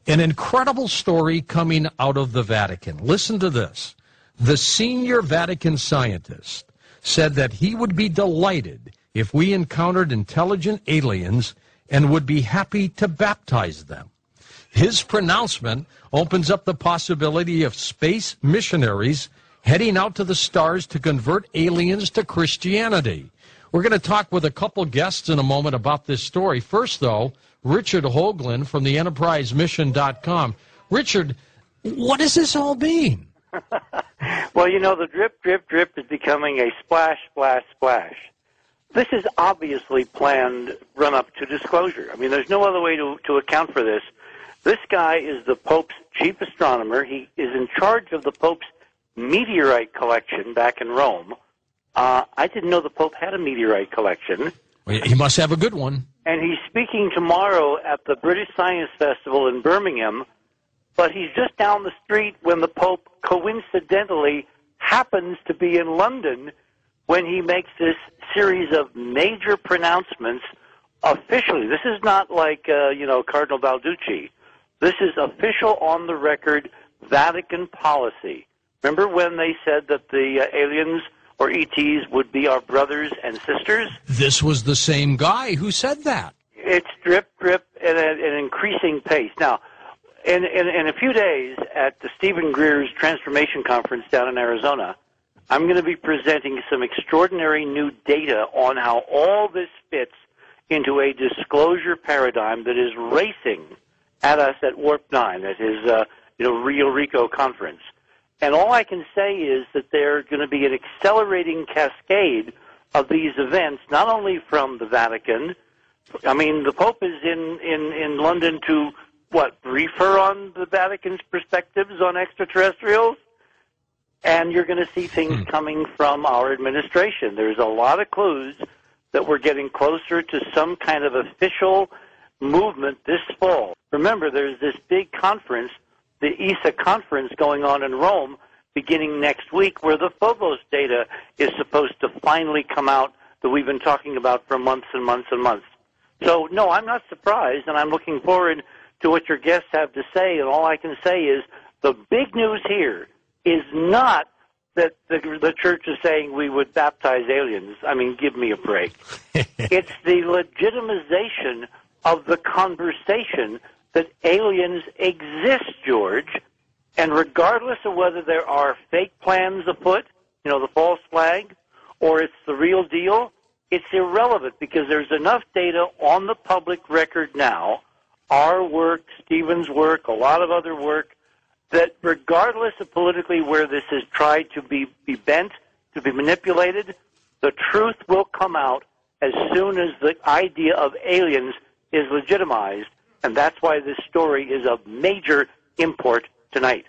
An incredible story coming out of the Vatican. Listen to this. The senior Vatican scientist said that he would be delighted if we encountered intelligent aliens and would be happy to baptize them. His pronouncement opens up the possibility of space missionaries heading out to the stars to convert aliens to Christianity. We're going to talk with a couple guests in a moment about this story. First, though, Richard Hoagland from the EnterpriseMission.com. Richard, what does this all mean? Well, you know, the drip, drip, drip is becoming a splash, splash, splash. This is obviously planned run-up to disclosure. I mean, there's no other way to account for this. This guy is the Pope's chief astronomer. He is in charge of the Pope's meteorite collection back in Rome. I didn't know the Pope had a meteorite collection. Well, he must have a good one. And he's speaking tomorrow at the British Science Festival in Birmingham, but he's just down the street when the Pope coincidentally happens to be in London when he makes this series of major pronouncements officially. This is not like, Cardinal Balducci. This is official on-the-record Vatican policy. Remember when they said that the aliens or ETs would be our brothers and sisters? This was the same guy who said that. It's drip, drip at an increasing pace. Now, in a few days at the Stephen Greer's Transformation Conference down in Arizona, I'm going to be presenting some extraordinary new data on how all this fits into a disclosure paradigm that is racing at us at Warp 9, at his Rio Rico conference. And all I can say is that there's going to be an accelerating cascade of these events, not only from the Vatican. I mean, the Pope is in London to, brief her on the Vatican's perspectives on extraterrestrials? And you're going to see things coming from our administration. There's a lot of clues that we're getting closer to some kind of official movement this fall. Remember, there's this big conference, the ESA conference going on in Rome beginning next week, where the Phobos data is supposed to finally come out that we've been talking about for months and months and months. So, no, I'm not surprised, and I'm looking forward to what your guests have to say, and all I can say is the big news here is not that the church is saying we would baptize aliens. I mean, give me a break. It's the legitimization of the conversation that aliens exist, George, and regardless of whether there are fake plans afoot, the false flag, or it's the real deal, it's irrelevant because there's enough data on the public record now, our work, Stephen's work, a lot of other work, that regardless of politically where this is tried to be bent, to be manipulated, the truth will come out as soon as the idea of aliens is legitimized, and that's why this story is of major import tonight.